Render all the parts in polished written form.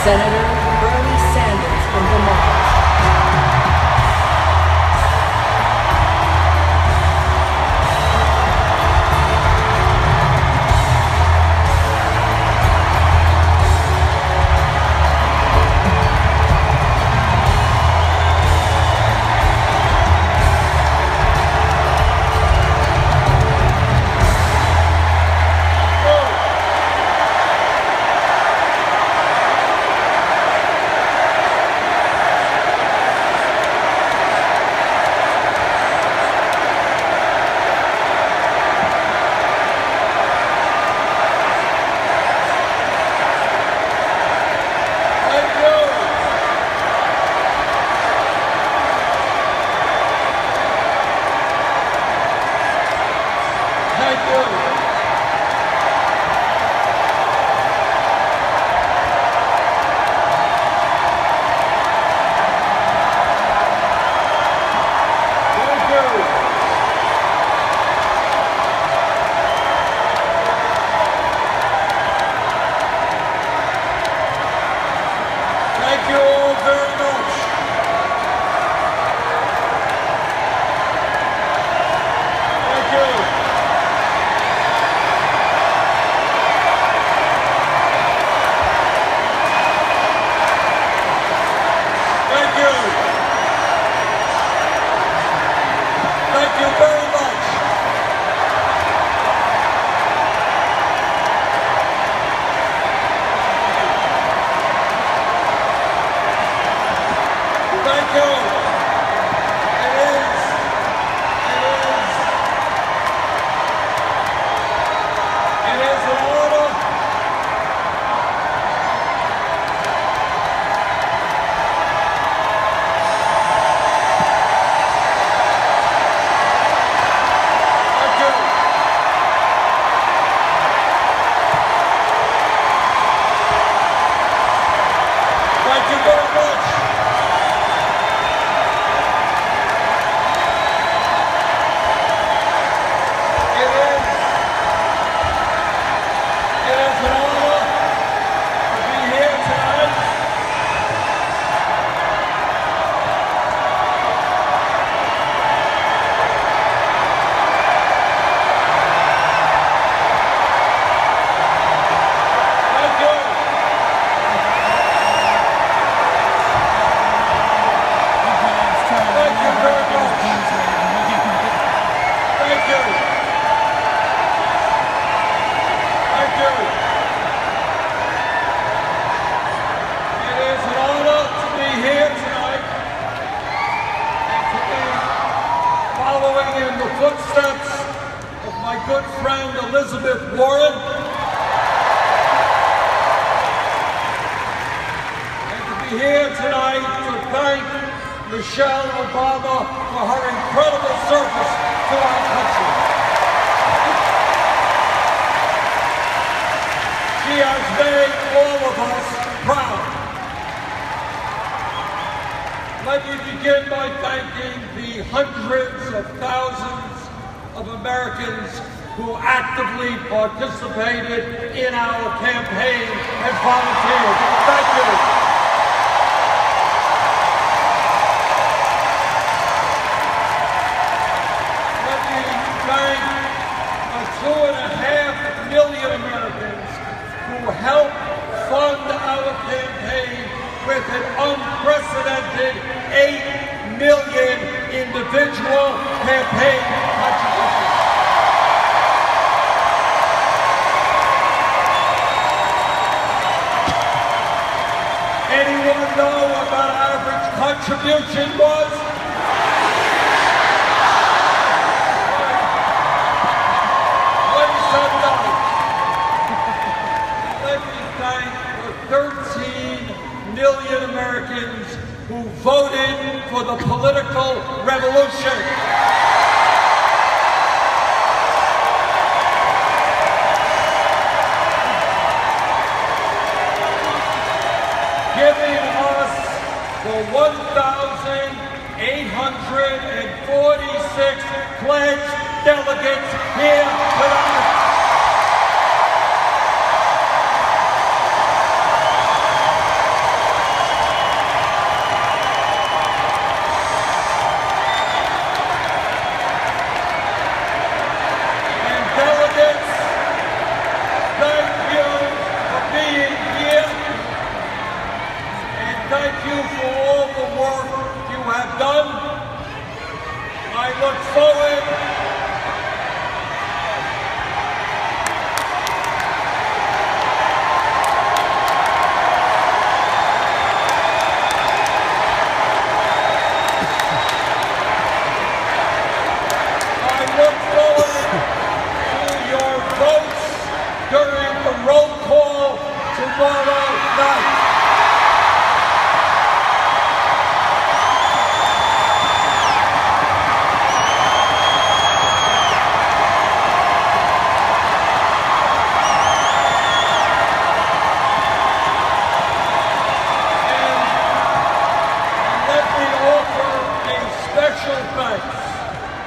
Senator Bernie Sanders from Vermont. Footsteps of my good friend Elizabeth Warren, and to be here tonight to thank Michelle Obama for her incredible service to our country. She has made all of us proud. Let me begin by thanking the hundreds of thousands of Americans who actively participated in our campaign and volunteered. Thank you. Let me thank the 2.5 million Americans who helped fund our campaign with an unprecedented 8 million individual campaign contributions. Anyone know what that average contribution was? the political revolution. Giving us the 1,846 pledged delegates here tonight. And delegates, thank you for being here. Thank you for all the work you have done. I look forward to your votes during the roll call tomorrow night.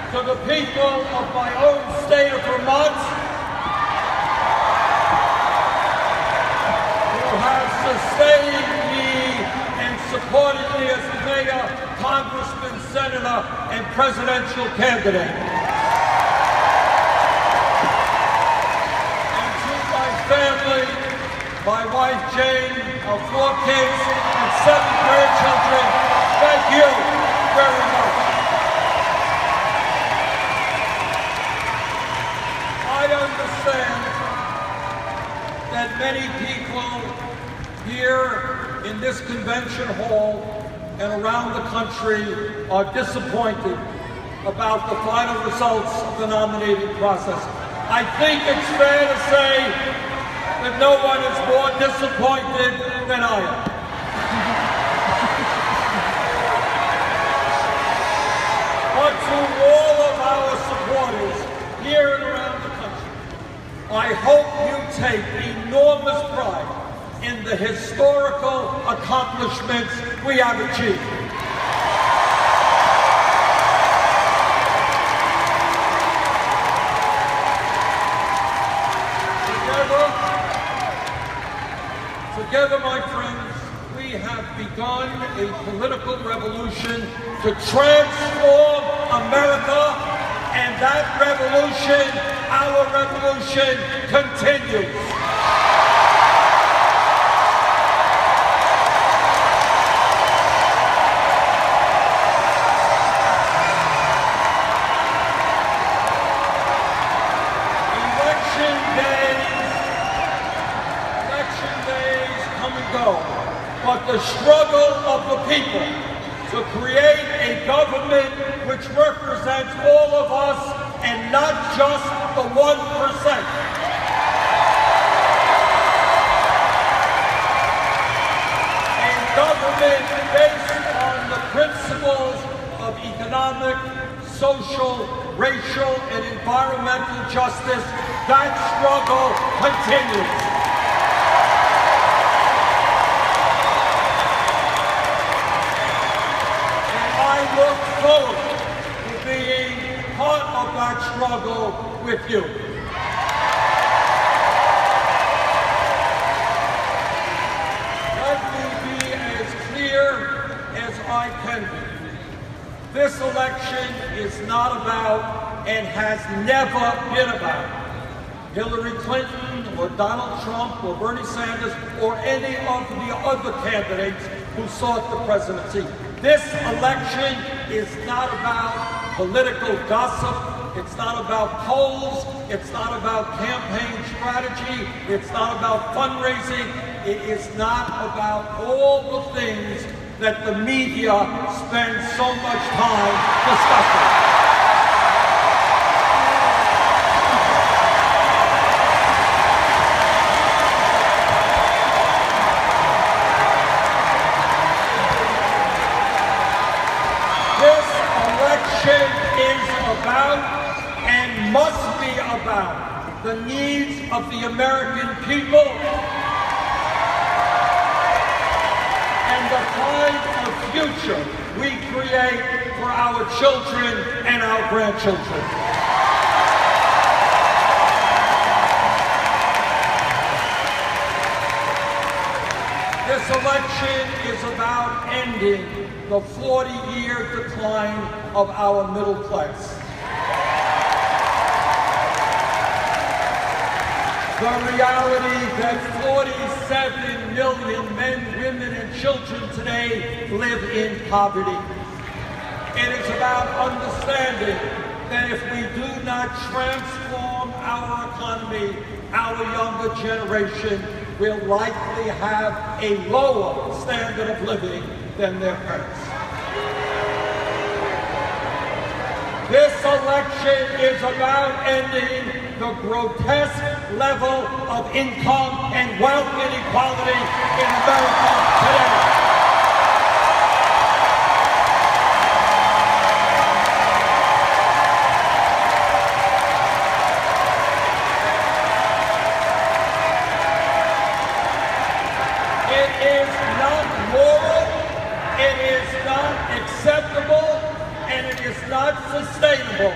To the people of my own state of Vermont who have sustained me and supported me as mayor, congressman, senator, and presidential candidate. And to my family, my wife Jane, our 4 kids, and 7 grandchildren, thank you very much. I understand that many people here in this convention hall and around the country are disappointed about the final results of the nominating process. I think it's fair to say that no one is more disappointed than I am. But to all of our supporters here and around the country, I hope you take enormous pride in the historical accomplishments we have achieved. Together, my friends, we have begun a political revolution to transform America, and that revolution, our revolution, continues. Election days come and go, but the struggle of the people to create a government which represents all of us and not just the 1%. A government based on the principles of economic, social, racial, and environmental justice. That struggle continues. I look forward to being part of that struggle with you. Let me be as clear as I can be. This election is not about, and has never been about, Hillary Clinton or Donald Trump or Bernie Sanders or any of the other candidates who sought the presidency. This election is not about political gossip. It's not about polls. It's not about campaign strategy. It's not about fundraising. It is not about all the things that the media spends so much time discussing. must be about the needs of the American people and the kind of future we create for our children and our grandchildren. This election is about ending the 40-year decline of our middle class. The reality that 47 million men, women, and children today live in poverty. It is about understanding that if we do not transform our economy, our younger generation will likely have a lower standard of living than their parents. This election is about ending the grotesque level of income and wealth inequality in America today. It is not moral, it is not acceptable, and it is not sustainable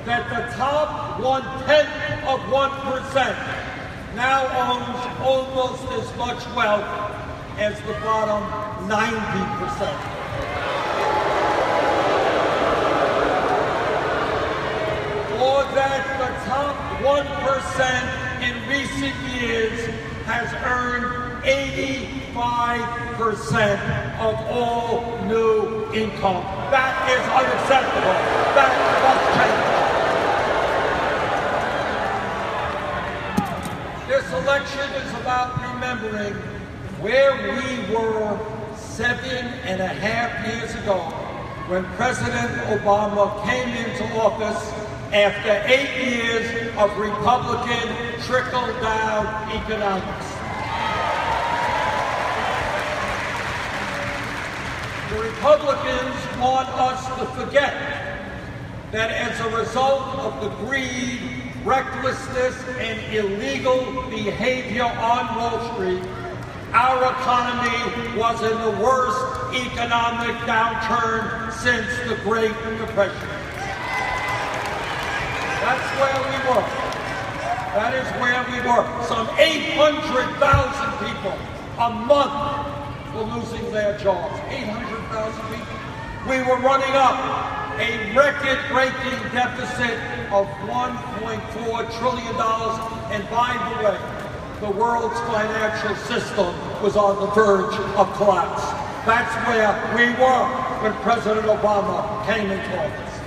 that the top 1/10% now owns almost as much wealth as the bottom 90%. Or that the top 1% in recent years has earned 85% of all new income. That is unacceptable. That must change. This election is about remembering where we were 7.5 years ago when President Obama came into office after 8 years of Republican trickle-down economics. The Republicans want us to forget that as a result of the greed, recklessness, and illegal behavior on Wall Street, our economy was in the worst economic downturn since the Great Depression. That's where we were. That is where we were. Some 800,000 people a month were losing their jobs. 800,000 people. We were running up a record-breaking deficit of $1.4 trillion. And by the way, the world's financial system was on the verge of collapse. That's where we were when President Obama came into office.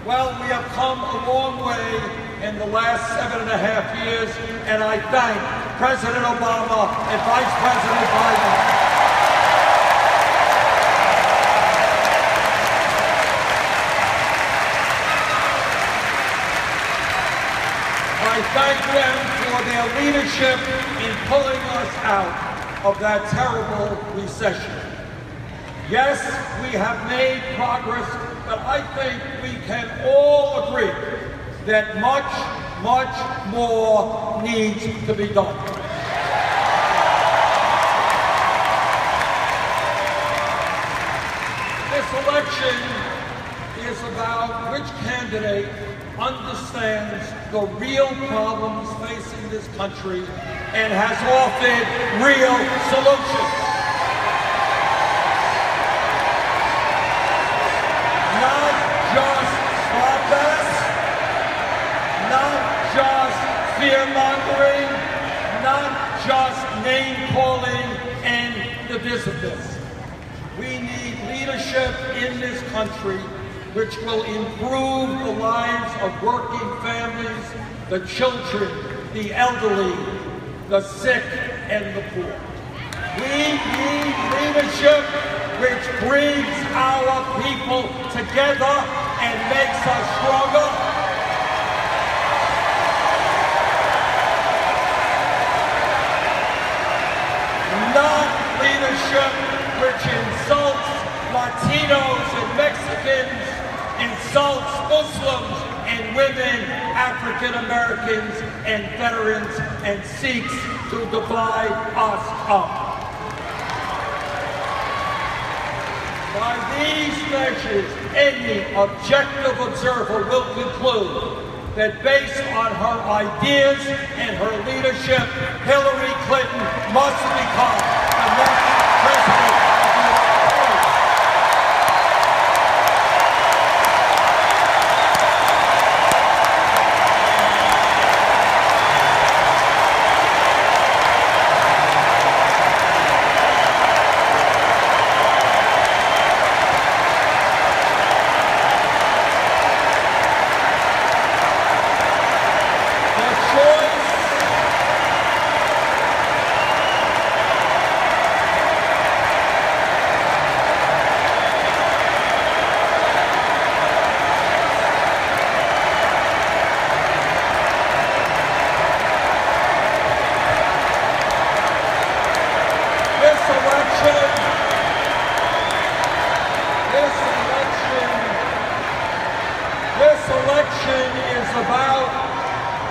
Well, we have come a long way in the last 7.5 years, and I thank President Obama and Vice President Biden. I thank them for their leadership in pulling us out of that terrible recession. Yes, we have made progress, but I think we can all agree that much, much more needs to be done. This election is about which candidate understands the real problems facing this country and has offered real solutions. Not just slaughter, not just fear-mongering, not just name-calling and divisiveness. We need leadership in this country which will improve the lives of working families, the children, the elderly, the sick, and the poor. We need leadership which brings our people together and makes us stronger. Not leadership which insults Latinos and Mexicans, insults Muslims and and women, African Americans, and veterans, and seeks to divide us up. By these measures, any objective observer will conclude that based on her ideas and her leadership, Hillary Clinton must become the next president of the United States. This election is about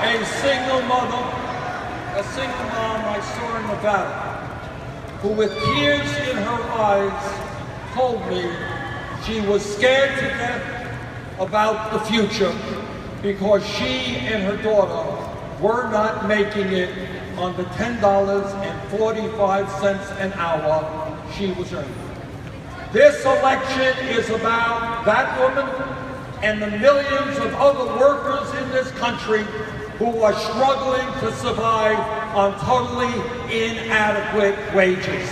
a single mother, a single mom I saw in Nevada, who with tears in her eyes told me she was scared to death about the future because she and her daughter were not making it on the $10.45 an hour she was earning. This election is about that woman and the millions of other workers in this country who are struggling to survive on totally inadequate wages.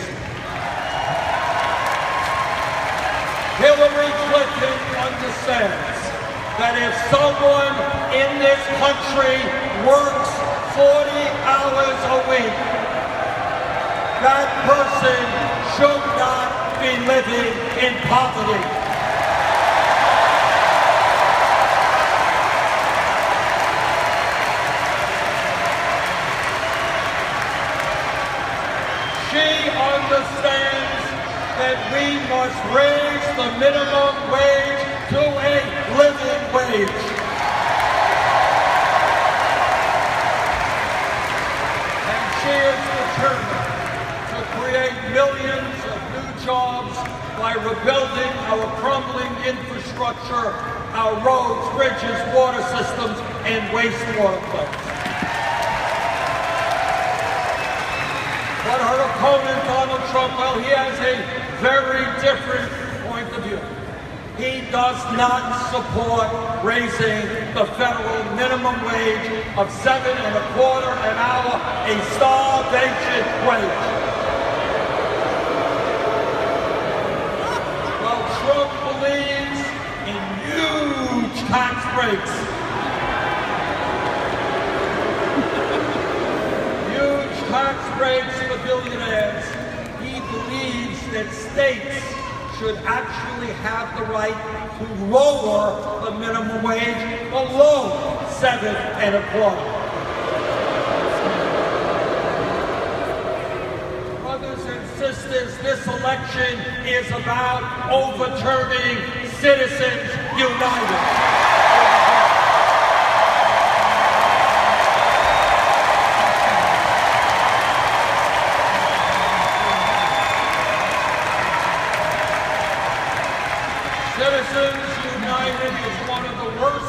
Hillary Clinton understands that if someone in this country works 40 hours a week, that person should not be living in poverty. She understands that we must raise the minimum wage to a living wage. And she is determined to create millions of new jobs by rebuilding our crumbling infrastructure, our roads, bridges, water systems, and wastewater plants. But her opponent, Donald Trump, well, he has a very different point of view. He does not support raising the federal minimum wage of $7.25 an hour, a starvation wage. Well, Trump believes in huge tax breaks. Tax breaks for billionaires. He believes that states should actually have the right to lower the minimum wage below $7.25. Brothers and sisters, this election is about overturning Citizens United. Citizens United is one of the worst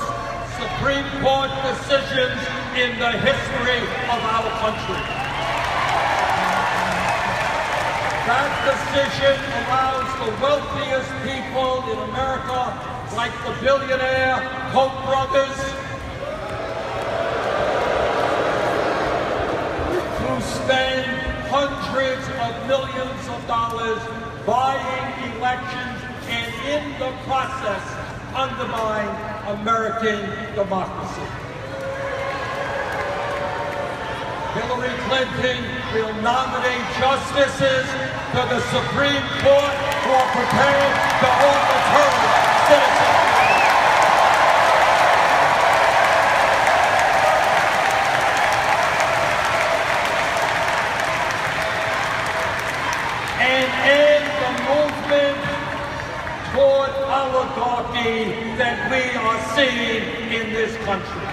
Supreme Court decisions in the history of our country. That decision allows the wealthiest people in America, like the billionaire Koch brothers, to spend hundreds of millions of dollars buying elections and in the process undermine American democracy. Hillary Clinton will nominate justices to the Supreme Court who are prepared to overturn citizens. And end the movement toward oligarchy that we are seeing in this country.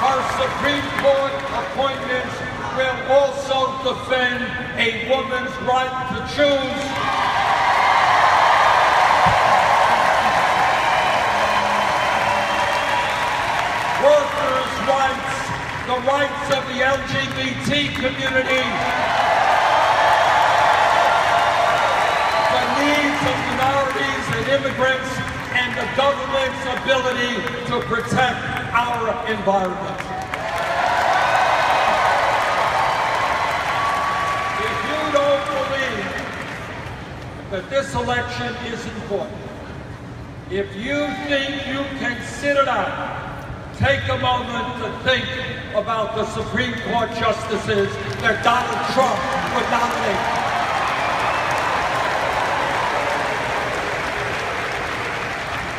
Her Supreme Court appointments will also defend a woman's right to choose workers' rights, the rights of the LGBT community, the needs of minorities and immigrants, and the government's ability to protect our environment. If you don't believe that this election is important, if you think you can sit it out, take a moment to think about the Supreme Court justices that Donald Trump would nominate.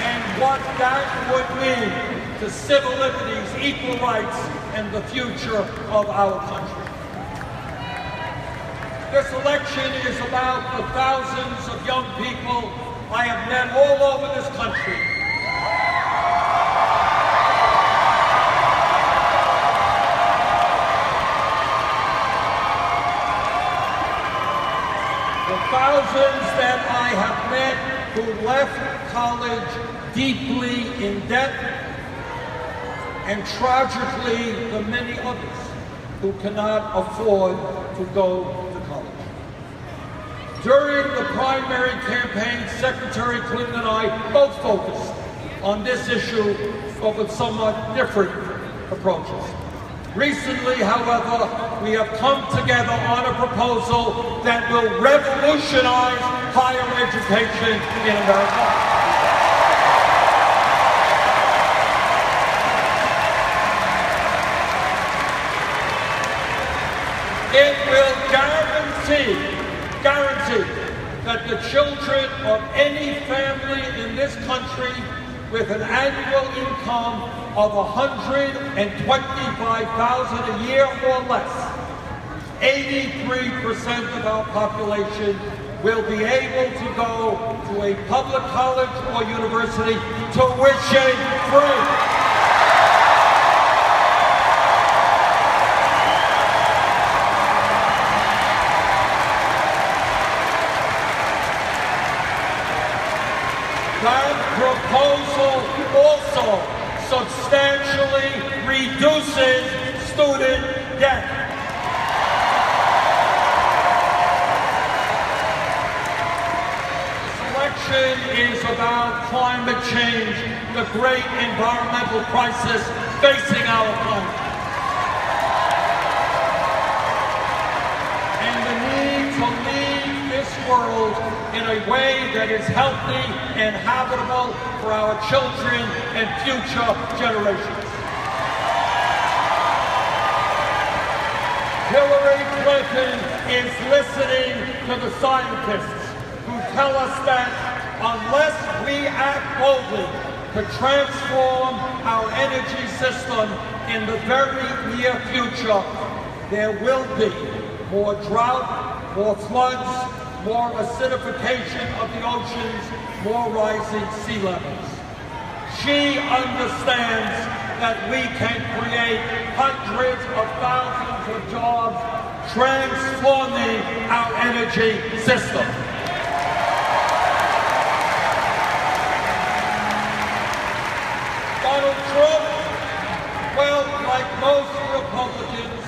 And what that would mean to civil liberties, equal rights, and the future of our country. This election is about the thousands of young people I have met all over this country. The thousands that I have met who left college deeply in debt, and tragically the many others who cannot afford to go to college. During the primary campaign, Secretary Clinton and I both focused on this issue, but with somewhat different approaches. Recently, however, we have come together on a proposal that will revolutionize higher education in America. It will guarantee that the children of any family in this country with an annual income of $125,000 a year or less, 83% of our population will be able to go to a public college or university tuition-free. That proposal also substantially reduces student debt. This election is about climate change, the great environmental crisis facing our planet, and the need to lead this world in a way that is healthy and habitable for our children and future generations. Hillary Clinton is listening to the scientists who tell us that unless we act boldly to transform our energy system in the very near future, there will be more drought, more floods, more acidification of the oceans, more rising sea levels. She understands that we can create hundreds of thousands of jobs transforming our energy system. Donald Trump, well, like most Republicans,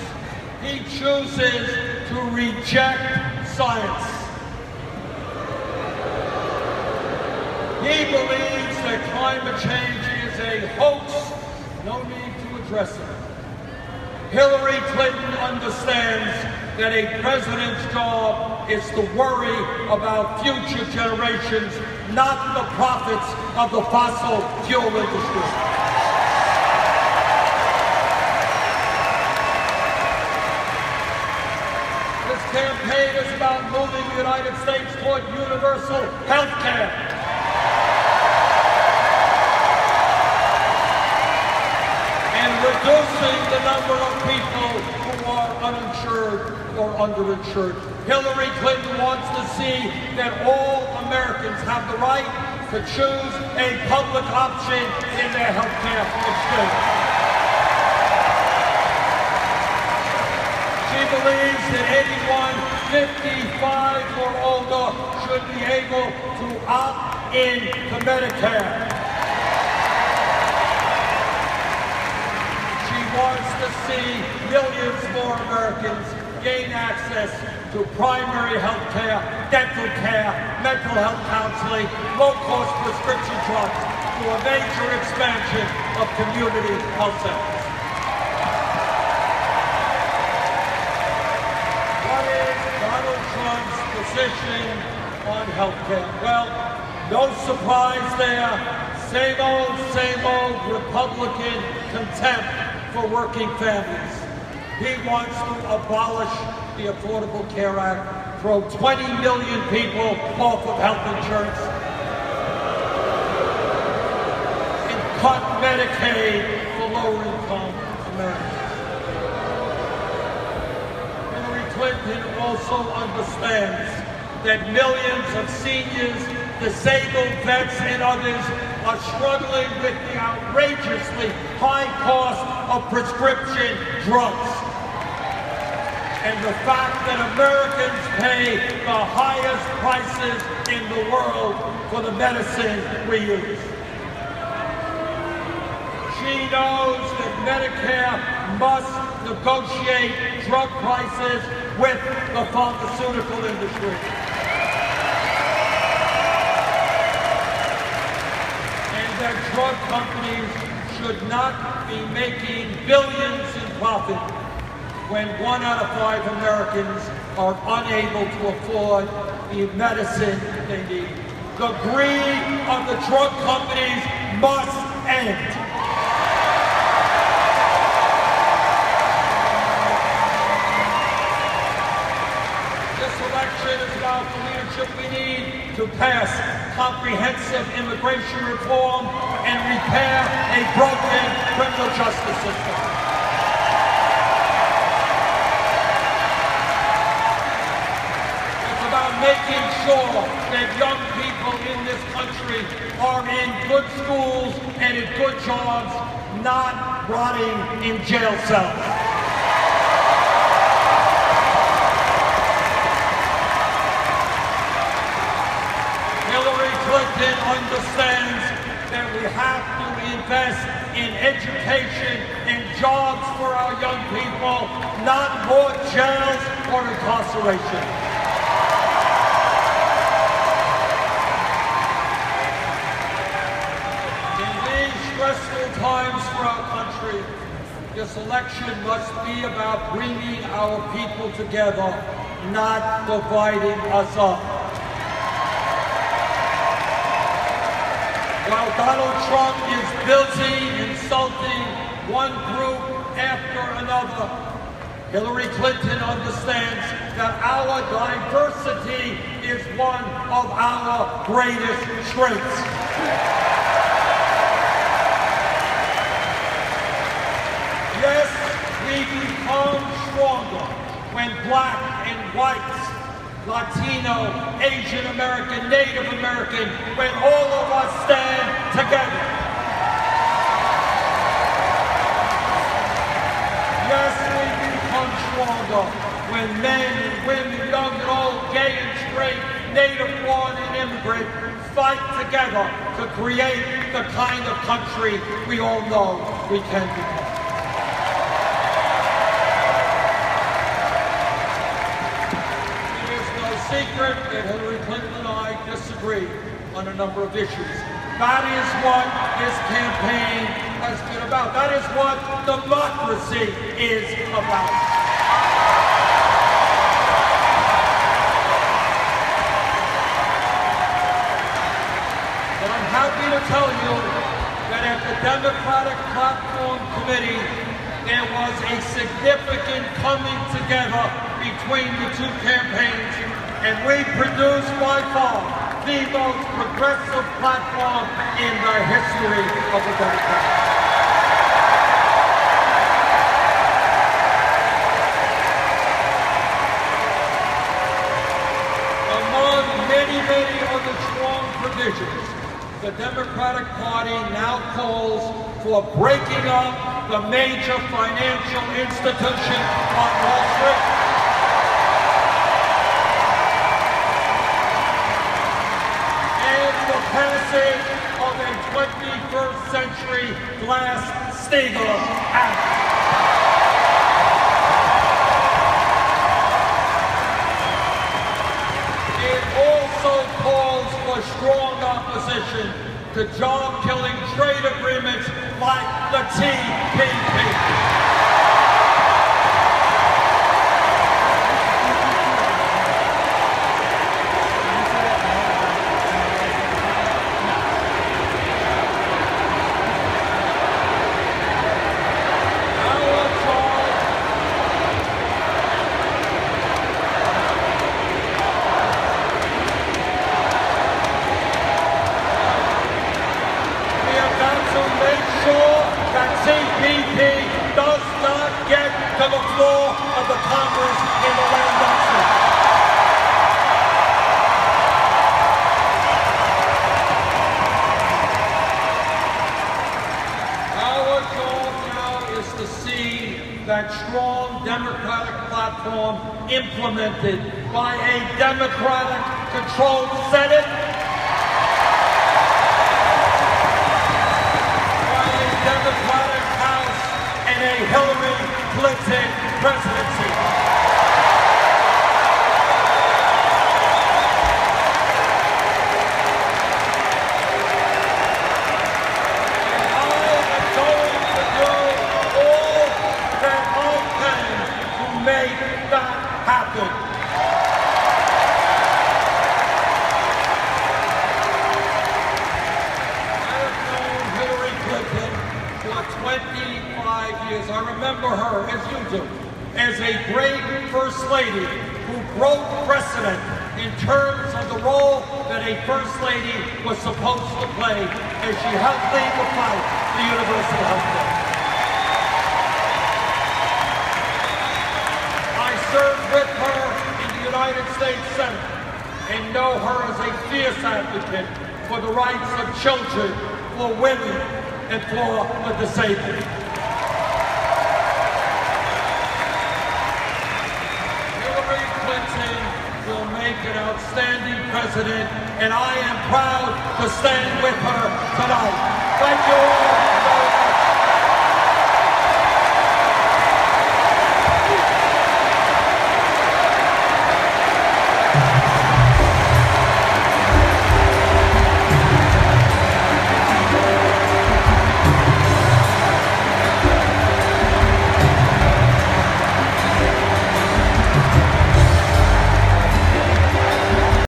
he chooses to reject science. He believes that climate change is a hoax, no need to address it. Hillary Clinton understands that a president's job is to worry about future generations, not the profits of the fossil fuel industry. This campaign is about moving the United States toward universal health care. Reducing the number of people who are uninsured or underinsured. Hillary Clinton wants to see that all Americans have the right to choose a public option in their health care experience. She believes that anyone 55 or older should be able to opt in to Medicare. She wants to see millions more Americans gain access to primary health care, dental care, mental health counseling, low-cost prescription drugs through a major expansion of community health centers. What is Donald Trump's position on health care? Well, no surprise there. Same old Republican contempt for working families. He wants to abolish the Affordable Care Act, throw 20 million people off of health insurance, and cut Medicaid for lower-income Americans. Hillary Clinton also understands that millions of seniors, disabled vets, and others are struggling with the outrageously high cost of prescription drugs. And the fact that Americans pay the highest prices in the world for the medicine we use. She knows that Medicare must negotiate drug prices with the pharmaceutical industry. And that drug companies should not be making billions in profit when 1 out of 5 Americans are unable to afford the medicine they need. The greed of the drug companies must end. This election is about the leadership we need to pass comprehensive immigration reform and repair a broken criminal justice system. Making sure that young people in this country are in good schools and in good jobs, not rotting in jail cells. Hillary Clinton understands that we have to invest in education and jobs for our young people, not more jails or incarceration. Stressful times for our country, this election must be about bringing our people together, not dividing us up. While Donald Trump is busy insulting one group after another, Hillary Clinton understands that our diversity is one of our greatest strengths. Yes, we become stronger when black and whites, Latino, Asian American, Native American, when all of us stand together. Yes, we become stronger when men and women, young and old, gay and straight, native born and immigrant, fight together to create the kind of country we all know we can become. Secret that Hillary Clinton and I disagree on a number of issues. That is what this campaign has been about. That is what democracy is about. But I'm happy to tell you that at the Democratic Platform Committee, there was a significant coming together between the two campaigns, and we produced by far the most progressive platform in the history of the Democrats. Among many other strong provisions, Party now calls for breaking up the major financial institution on Wall Street. And the passage of a 21st century Glass-Steagall Act. It also calls for strong opposition to job-killing trade agreements like the TPP. TPP does not get to the floor of the Congress in the lame duck session. Our job now is to see that strong Democratic platform implemented by a Democratic-controlled Senate, Democratic House, and a Hillary Clinton presidency. And I am going to do all that I can to make that happen. I have known Hillary Clinton for 25 years. I remember her, as you do, as a great First Lady who broke precedent in terms of the role that a First Lady was supposed to play as she helped lead the fight for universal health care. I served with her in the United States Senate and know her as a fierce advocate for the rights of children, for women, and for the disabled. Hillary Clinton will make an outstanding president, and I am proud to stand with her tonight. Thank you all.